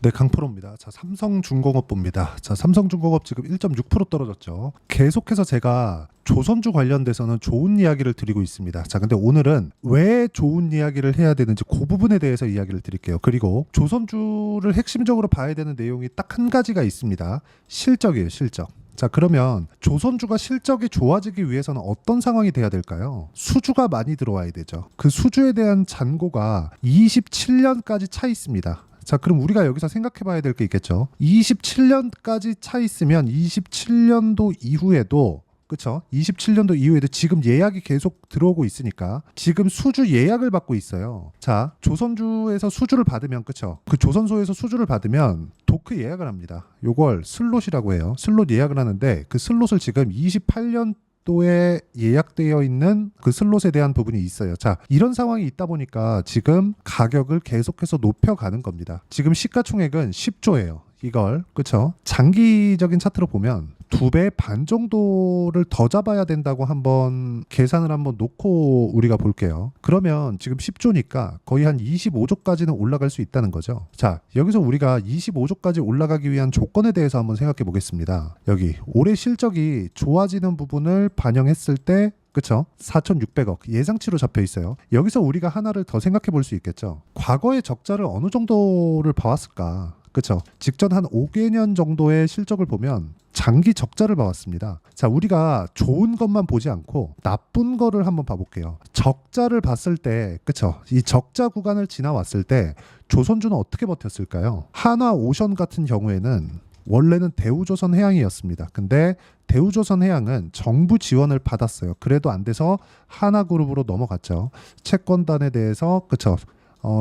네, 강프로입니다. 자, 삼성중공업 봅니다. 자, 삼성중공업 지금 1.6% 떨어졌죠. 계속해서 제가 조선주 관련돼서는 좋은 이야기를 드리고 있습니다. 자, 근데 오늘은 왜 좋은 이야기를 해야 되는지 그 부분에 대해서 이야기를 드릴게요. 그리고 조선주를 핵심적으로 봐야 되는 내용이 딱 한 가지가 있습니다. 실적이에요, 실적. 자, 그러면 조선주가 실적이 좋아지기 위해서는 어떤 상황이 돼야 될까요? 수주가 많이 들어와야 되죠. 그 수주에 대한 잔고가 27년까지 차 있습니다. 자, 그럼 우리가 여기서 생각해 봐야 될 게 있겠죠. 27년까지 차 있으면 27년도 이후에도, 그쵸? 27년도 이후에도 지금 예약이 계속 들어오고 있으니까 지금 수주 예약을 받고 있어요. 자, 조선주에서 수주를 받으면, 그쵸? 그 조선소에서 수주를 받으면 도크 예약을 합니다. 요걸 슬롯이라고 해요. 슬롯 예약을 하는데 그 슬롯을 지금 28년 도에 예약되어 있는 그 슬롯에 대한 부분이 있어요. 자, 이런 상황이 있다 보니까 지금 가격을 계속해서 높여가는 겁니다. 지금 시가총액은 10조예요. 이걸, 그쵸? 장기적인 차트로 보면 2배 반 정도를 더 잡아야 된다고 한번 계산을 한번 놓고 우리가 볼게요. 그러면 지금 10조니까 거의 한 25조까지는 올라갈 수 있다는 거죠. 자, 여기서 우리가 25조까지 올라가기 위한 조건에 대해서 한번 생각해 보겠습니다. 여기 올해 실적이 좋아지는 부분을 반영했을 때, 그쵸? 4,600억 예상치로 잡혀 있어요. 여기서 우리가 하나를 더 생각해 볼 수 있겠죠. 과거의 적자를 어느 정도를 봐왔을까? 그쵸? 직전 한 5개년 정도의 실적을 보면 장기 적자를 봐왔습니다. 자, 우리가 좋은 것만 보지 않고 나쁜 거를 한번 봐볼게요. 적자를 봤을 때, 그쵸? 이 적자 구간을 지나왔을 때 조선주는 어떻게 버텼을까요? 한화오션 같은 경우에는 원래는 대우조선해양이었습니다. 근데 대우조선해양은 정부 지원을 받았어요. 그래도 안 돼서 하나그룹으로 넘어갔죠. 채권단에 대해서, 그쵸?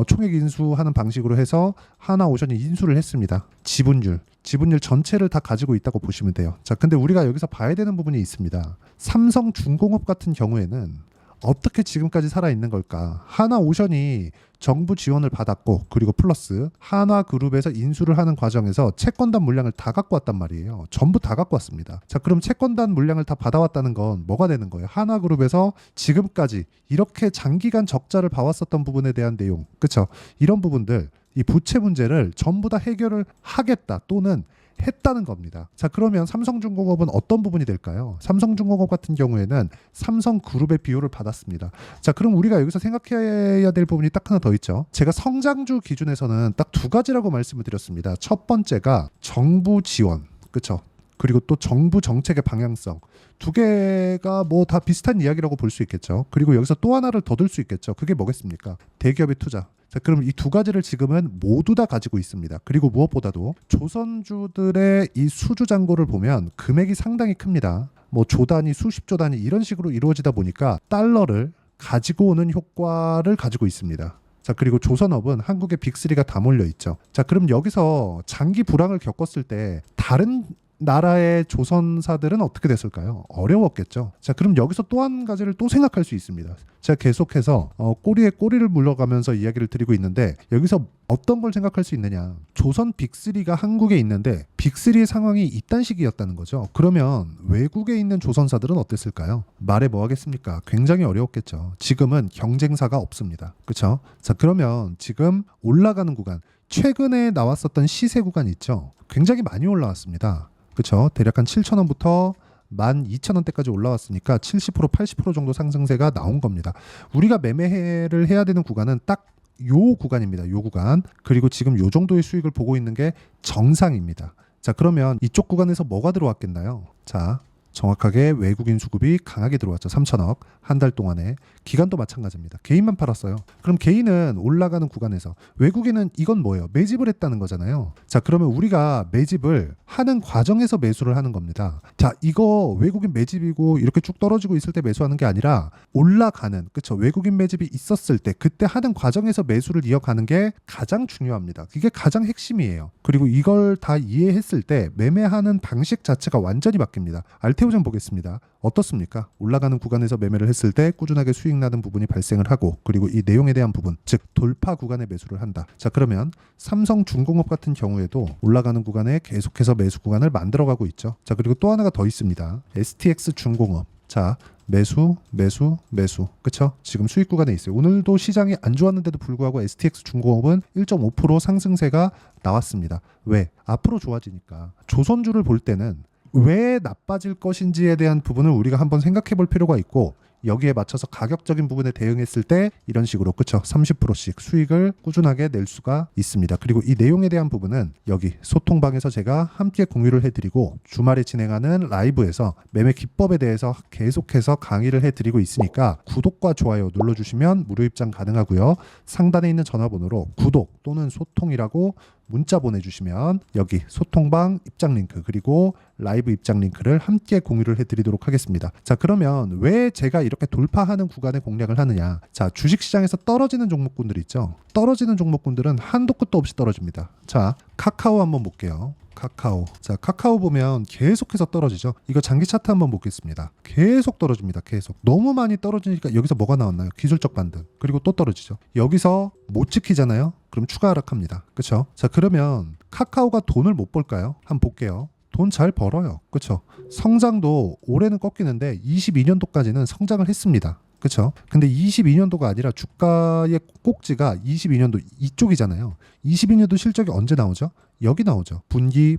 총액 인수하는 방식으로 해서 하나오션이 인수를 했습니다. 지분율 전체를 다 가지고 있다고 보시면 돼요. 자, 근데 우리가 여기서 봐야 되는 부분이 있습니다. 삼성중공업 같은 경우에는 어떻게 지금까지 살아있는 걸까? 하나오션이 정부 지원을 받았고, 그리고 플러스 하나그룹에서 인수를 하는 과정에서 채권단 물량을 다 갖고 왔단 말이에요. 전부 다 갖고 왔습니다. 자, 그럼 채권단 물량을 다 받아왔다는 건 뭐가 되는 거예요? 하나그룹에서 지금까지 이렇게 장기간 적자를 봐왔었던 부분에 대한 내용, 그쵸? 이런 부분들, 이 부채 문제를 전부 다 해결을 하겠다 또는 했다는 겁니다. 자, 그러면 삼성중공업은 어떤 부분이 될까요? 삼성중공업 같은 경우에는 삼성그룹의 비호를 받았습니다. 자, 그럼 우리가 여기서 생각해야 될 부분이 딱 하나 더 있죠. 제가 성장주 기준에서는 딱 2가지라고 말씀을 드렸습니다. 첫 번째가 정부 지원, 그렇죠? 그리고 또 정부 정책의 방향성. 2개가 뭐 다 비슷한 이야기라고 볼 수 있겠죠. 그리고 여기서 또 하나를 더 들 수 있겠죠. 그게 뭐겠습니까? 대기업의 투자. 자, 그럼 이 2가지를 지금은 모두 다 가지고 있습니다. 그리고 무엇보다도 조선주들의 이 수주 잔고를 보면 금액이 상당히 큽니다. 뭐 조 단위, 수십조 단위 이런 식으로 이루어지다 보니까 달러를 가지고 오는 효과를 가지고 있습니다. 자, 그리고 조선업은 한국의 빅3가 다 몰려 있죠. 자, 그럼 여기서 장기 불황을 겪었을 때 다른 나라의 조선사들은 어떻게 됐을까요? 어려웠겠죠. 자, 그럼 여기서 또 한 가지를 또 생각할 수 있습니다. 제가 계속해서 꼬리에 꼬리를 물러가면서 이야기를 드리고 있는데 여기서 어떤 걸 생각할 수 있느냐? 조선 빅3가 한국에 있는데 빅3의 상황이 이딴 식이었다는 거죠. 그러면 외국에 있는 조선사들은 어땠을까요? 말해 뭐 하겠습니까? 굉장히 어려웠겠죠. 지금은 경쟁사가 없습니다. 그렇죠? 자, 그러면 지금 올라가는 구간, 최근에 나왔었던 시세 구간 있죠? 굉장히 많이 올라왔습니다. 그렇죠? 대략 한 7,000원부터 12,000원대까지 올라왔으니까 70% 80% 정도 상승세가 나온 겁니다. 우리가 매매를 해야 되는 구간은 딱 요 구간입니다. 요 구간. 그리고 지금 요 정도의 수익을 보고 있는 게 정상입니다. 자, 그러면 이쪽 구간에서 뭐가 들어왔겠나요? 자, 정확하게 외국인 수급이 강하게 들어왔죠. 3천억 한 달 동안에. 기간도 마찬가지입니다. 개인만 팔았어요. 그럼 개인은 올라가는 구간에서, 외국인은 이건 뭐예요? 매집을 했다는 거잖아요. 자, 그러면 우리가 매집을 하는 과정에서 매수를 하는 겁니다. 자, 이거 외국인 매집이고 이렇게 쭉 떨어지고 있을 때 매수하는 게 아니라 올라가는, 그쵸? 외국인 매집이 있었을 때 그때 하는 과정에서 매수를 이어가는 게 가장 중요합니다. 이게 가장 핵심이에요. 그리고 이걸 다 이해했을 때 매매하는 방식 자체가 완전히 바뀝니다. 알테오전 보겠습니다. 어떻습니까? 올라가는 구간에서 매매를 했을 때 꾸준하게 수익 나는 부분이 발생을 하고, 그리고 이 내용에 대한 부분, 즉 돌파 구간에 매수를 한다. 자, 그러면 삼성중공업 같은 경우에도 올라가는 구간에 계속해서 매수 구간을 만들어가고 있죠. 자, 그리고 또 하나가 더 있습니다. STX 중공업. 자, 매수, 매수, 매수. 그쵸? 지금 수익 구간에 있어요. 오늘도 시장이 안 좋았는데도 불구하고 STX 중공업은 1.5% 상승세가 나왔습니다. 왜? 앞으로 좋아지니까. 조선주를 볼 때는 왜 나빠질 것인지에 대한 부분을 우리가 한번 생각해 볼 필요가 있고, 여기에 맞춰서 가격적인 부분에 대응했을 때 이런 식으로 그쵸 30%씩 수익을 꾸준하게 낼 수가 있습니다. 그리고 이 내용에 대한 부분은 여기 소통방에서 제가 함께 공유를 해드리고 주말에 진행하는 라이브에서 매매 기법에 대해서 계속해서 강의를 해드리고 있으니까 구독과 좋아요 눌러주시면 무료 입장 가능하고요. 상단에 있는 전화번호로 구독 또는 소통이라고 문자 보내주시면 여기 소통방 입장 링크 그리고 라이브 입장 링크를 함께 공유를 해드리도록 하겠습니다. 자, 그러면 왜 제가 이렇게 돌파하는 구간에 공략을 하느냐. 자, 주식시장에서 떨어지는 종목군들 있죠. 떨어지는 종목군들은 한도 끝도 없이 떨어집니다. 자, 카카오 한번 볼게요. 카카오. 자, 카카오 보면 계속해서 떨어지죠. 이거 장기 차트 한번 보겠습니다. 계속 떨어집니다. 계속. 너무 많이 떨어지니까 여기서 뭐가 나왔나요? 기술적 반등. 그리고 또 떨어지죠. 여기서 못 지키잖아요. 그럼 추가 하락합니다. 그렇죠? 자, 그러면 카카오가 돈을 못 벌까요? 한번 볼게요. 돈 잘 벌어요. 그렇죠? 성장도 올해는 꺾이는데 22년도까지는 성장을 했습니다. 그렇죠? 근데 22년도가 아니라 주가의 꼭지가 22년도 이쪽이잖아요. 22년도 실적이 언제 나오죠? 여기 나오죠. 분기.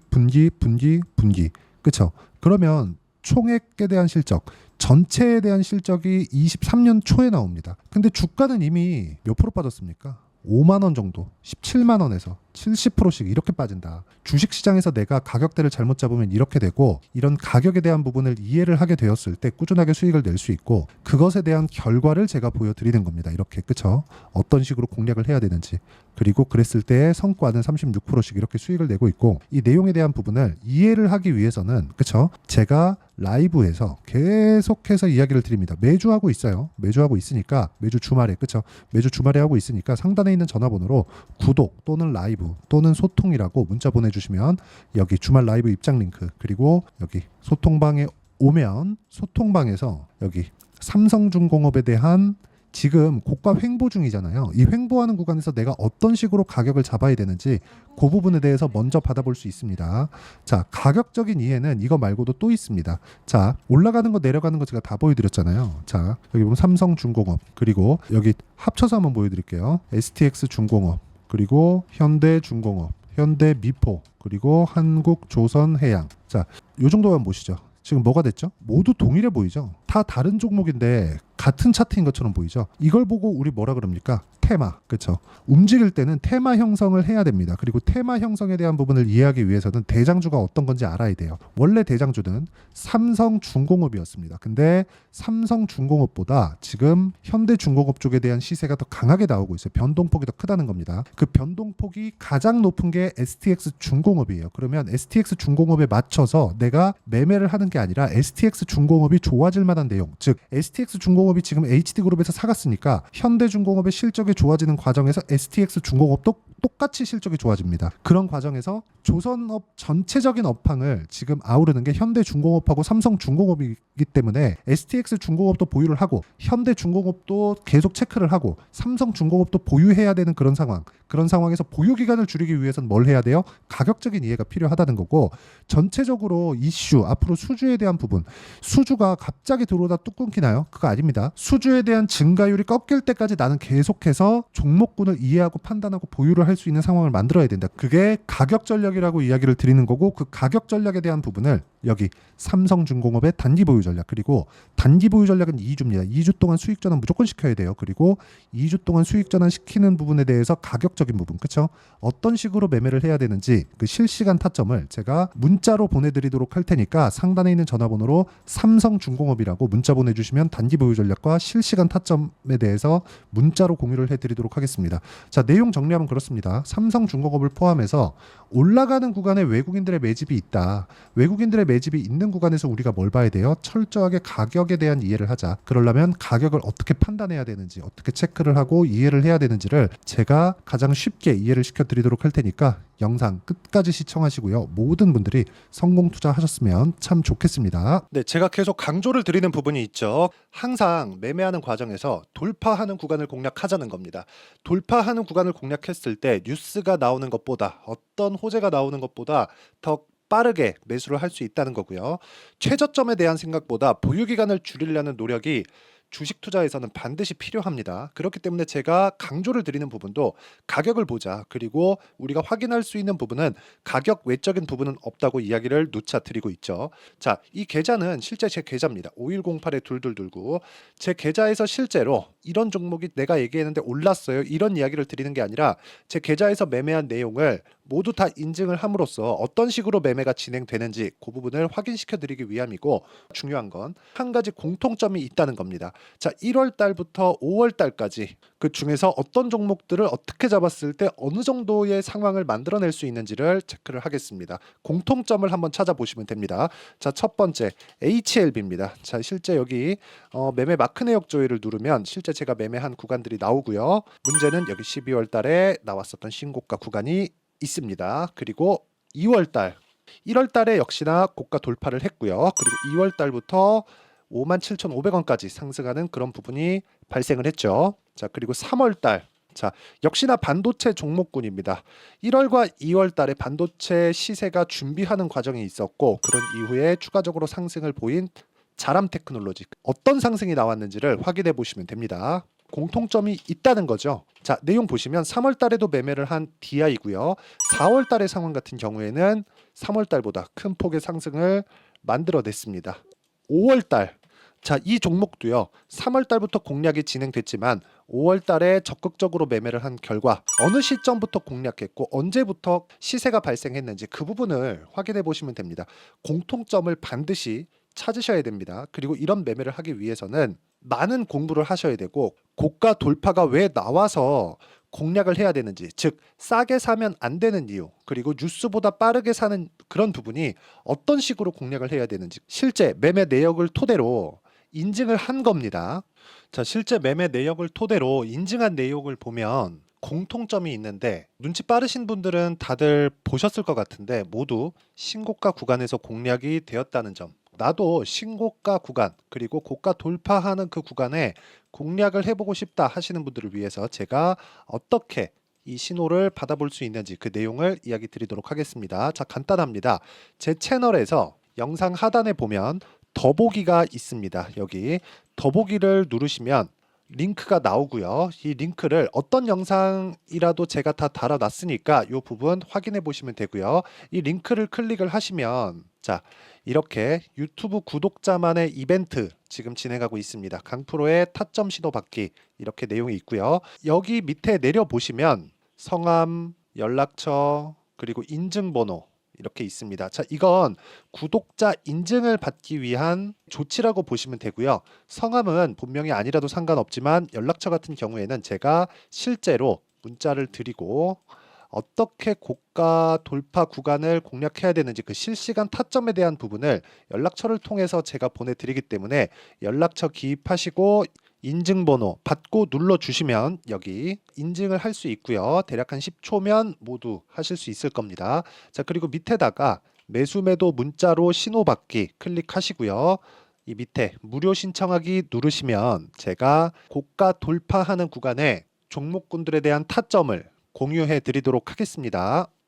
그렇죠? 그러면 총액에 대한 실적, 전체에 대한 실적이 23년 초에 나옵니다. 근데 주가는 이미 몇 프로 빠졌습니까? 5만 원 정도, 17만 원에서 70%씩 이렇게 빠진다. 주식시장에서 내가 가격대를 잘못 잡으면 이렇게 되고, 이런 가격에 대한 부분을 이해를 하게 되었을 때 꾸준하게 수익을 낼 수 있고, 그것에 대한 결과를 제가 보여드리는 겁니다. 이렇게. 그쵸? 어떤 식으로 공략을 해야 되는지. 그리고 그랬을 때의 성과는 36%씩 이렇게 수익을 내고 있고, 이 내용에 대한 부분을 이해를 하기 위해서는 그쵸? 제가 라이브에서 계속해서 이야기를 드립니다. 매주 하고 있어요. 매주 하고 있으니까 매주 주말에 그쵸? 매주 주말에 하고 있으니까 상단에 있는 전화번호로 구독 또는 라이브 또는 소통이라고 문자 보내주시면 여기 주말 라이브 입장 링크 그리고 여기 소통방에 오면 소통방에서 여기 삼성중공업에 대한 지금 고가 횡보 중이잖아요. 이 횡보하는 구간에서 내가 어떤 식으로 가격을 잡아야 되는지 그 부분에 대해서 먼저 받아볼 수 있습니다. 자, 가격적인 이해는 이거 말고도 또 있습니다. 자, 올라가는 거 내려가는 거 제가 다 보여드렸잖아요. 자, 여기 보면 삼성중공업 그리고 여기 합쳐서 한번 보여드릴게요. STX중공업 그리고 현대중공업, 현대미포 그리고 한국조선해양. 자, 요 정도만 보시죠. 지금 뭐가 됐죠? 모두 동일해 보이죠? 다 다른 종목인데 같은 차트인 것처럼 보이죠? 이걸 보고 우리 뭐라 그럽니까? 테마. 그렇죠? 움직일 때는 테마 형성을 해야 됩니다. 그리고 테마 형성에 대한 부분을 이해하기 위해서는 대장주가 어떤 건지 알아야 돼요. 원래 대장주는 삼성중공업이었습니다. 근데 삼성중공업보다 지금 현대중공업 쪽에 대한 시세가 더 강하게 나오고 있어요. 변동폭이 더 크다는 겁니다. 그 변동폭이 가장 높은 게 STX중공업이에요. 그러면 STX중공업에 맞춰서 내가 매매를 하는 게 아니라 STX중공업이 좋아질 만한 내용, 즉 STX중공업이 지금 HD그룹에서 사갔으니까 현대중공업의 실적이 좋아지는 과정에서 STX중공업도 똑같이 실적이 좋아집니다. 그런 과정에서 조선업 전체적인 업황을 지금 아우르는 게 현대중공업하고 삼성중공업이기 때문에 STX중공업도 보유를 하고 현대중공업도 계속 체크를 하고 삼성중공업도 보유해야 되는 그런 상황. 그런 상황에서 보유 기간을 줄이기 위해서는 뭘 해야 돼요? 가격적인 이해가 필요하다는 거고, 전체적으로 이슈 앞으로 수주에 대한 부분, 수주가 갑자기 들어오다 뚝 끊기나요? 그거 아닙니다. 수주에 대한 증가율이 꺾일 때까지 나는 계속해서 종목군을 이해하고 판단하고 보유를 할 수 있는 상황을 만들어야 된다. 그게 가격 전략이라고 이야기를 드리는 거고, 그 가격 전략에 대한 부분을 여기 삼성중공업의 단기 보유 전략, 그리고 단기 보유 전략은 2주입니다. 2주 동안 수익 전환 무조건 시켜야 돼요. 그리고 2주 동안 수익 전환 시키는 부분에 대해서 가격적인 부분, 그렇죠? 어떤 식으로 매매를 해야 되는지 그 실시간 타점을 제가 문자로 보내드리도록 할 테니까 상단에 있는 전화번호로 삼성중공업이라고 문자 보내주시면 단기 보유 전략과 실시간 타점에 대해서 문자로 공유를 해드리도록 하겠습니다. 자, 내용 정리하면 그렇습니다. 삼성중공업을 포함해서 올라가는 구간에 외국인들의 매집이 있다. 외국인들의 매집이 있는 구간에서 우리가 뭘 봐야 돼요? 철저하게 가격에 대한 이해를 하자. 그러려면 가격을 어떻게 판단해야 되는지, 어떻게 체크를 하고 이해를 해야 되는지를 제가 가장 쉽게 이해를 시켜드리도록 할 테니까 영상 끝까지 시청하시고요. 모든 분들이 성공 투자하셨으면 참 좋겠습니다. 네, 제가 계속 강조를 드리는 부분이 있죠. 항상 매매하는 과정에서 돌파하는 구간을 공략하자는 겁니다. 돌파하는 구간을 공략했을 때 뉴스가 나오는 것보다, 어떤 호재가 나오는 것보다 더 빠르게 매수를 할 수 있다는 거고요. 최저점에 대한 생각보다 보유 기간을 줄이려는 노력이 주식 투자에서는 반드시 필요합니다. 그렇기 때문에 제가 강조를 드리는 부분도 가격을 보자. 그리고 우리가 확인할 수 있는 부분은 가격 외적인 부분은 없다고 이야기를 누차 드리고 있죠. 자, 이 계좌는 실제 제 계좌입니다. 5108에 2229. 제 계좌에서 실제로 이런 종목이 내가 얘기했는데 올랐어요. 이런 이야기를 드리는 게 아니라 제 계좌에서 매매한 내용을 모두 다 인증을 함으로써 어떤 식으로 매매가 진행되는지 그 부분을 확인시켜 드리기 위함이고, 중요한 건 한 가지 공통점이 있다는 겁니다. 자, 1월 달부터 5월 달까지 그 중에서 어떤 종목들을 어떻게 잡았을 때 어느 정도의 상황을 만들어낼 수 있는지를 체크를 하겠습니다. 공통점을 한번 찾아보시면 됩니다. 자, 첫 번째 HLB입니다. 자, 실제 여기 매매 마크 내역 조회를 누르면 실제 제가 매매한 구간들이 나오고요. 문제는 여기 12월 달에 나왔었던 신고가 구간이 있습니다. 그리고 2월 달, 1월 달에 역시나 고가 돌파를 했고요. 그리고 2월 달부터 57,500원까지 상승하는 그런 부분이 발생을 했죠. 자, 그리고 3월 달, 자, 역시나 반도체 종목군입니다. 1월과 2월 달에 반도체 시세가 준비하는 과정이 있었고, 그런 이후에 추가적으로 상승을 보인 자람 테크놀로지, 어떤 상승이 나왔는지를 확인해 보시면 됩니다. 공통점이 있다는 거죠. 자, 내용 보시면 3월 달에도 매매를 한 DI고요. 4월 달의 상황 같은 경우에는 3월 달보다 큰 폭의 상승을 만들어냈습니다. 5월 달, 자, 이 종목도요. 3월 달부터 공략이 진행됐지만 5월 달에 적극적으로 매매를 한 결과 어느 시점부터 공략했고 언제부터 시세가 발생했는지 그 부분을 확인해 보시면 됩니다. 공통점을 반드시 찾으셔야 됩니다. 그리고 이런 매매를 하기 위해서는 많은 공부를 하셔야 되고, 고가 돌파가 왜 나와서 공략을 해야 되는지, 즉 싸게 사면 안 되는 이유, 그리고 뉴스보다 빠르게 사는 그런 부분이 어떤 식으로 공략을 해야 되는지 실제 매매 내역을 토대로 인증을 한 겁니다. 자, 실제 매매 내역을 토대로 인증한 내용을 보면 공통점이 있는데, 눈치 빠르신 분들은 다들 보셨을 것 같은데 모두 신고가 구간에서 공략이 되었다는 점, 나도 신고가 구간 그리고 고가 돌파하는 그 구간에 공략을 해보고 싶다 하시는 분들을 위해서 제가 어떻게 이 신호를 받아볼 수 있는지 그 내용을 이야기 드리도록 하겠습니다. 자, 간단합니다. 제 채널에서 영상 하단에 보면 더보기가 있습니다. 여기 더보기를 누르시면 링크가 나오고요. 이 링크를 어떤 영상이라도 제가 다 달아놨으니까 이 부분 확인해 보시면 되고요. 이 링크를 클릭을 하시면, 자, 이렇게 유튜브 구독자만의 이벤트 지금 진행하고 있습니다. 강프로의 타점 신호 받기, 이렇게 내용이 있고요. 여기 밑에 내려 보시면 성함, 연락처, 그리고 인증번호 이렇게 있습니다. 자, 이건 구독자 인증을 받기 위한 조치라고 보시면 되고요. 성함은 본명이 아니라도 상관없지만 연락처 같은 경우에는 제가 실제로 문자를 드리고 어떻게 고가 돌파 구간을 공략해야 되는지 그 실시간 타점에 대한 부분을 연락처를 통해서 제가 보내드리기 때문에 연락처 기입하시고 인증번호 받고 눌러주시면 여기 인증을 할 수 있고요. 대략 한 10초면 모두 하실 수 있을 겁니다. 자, 그리고 밑에다가 매수 매도 문자로 신호받기 클릭하시고요. 이 밑에 무료 신청하기 누르시면 제가 고가 돌파하는 구간에 종목군들에 대한 타점을 공유해 드리도록 하겠습니다.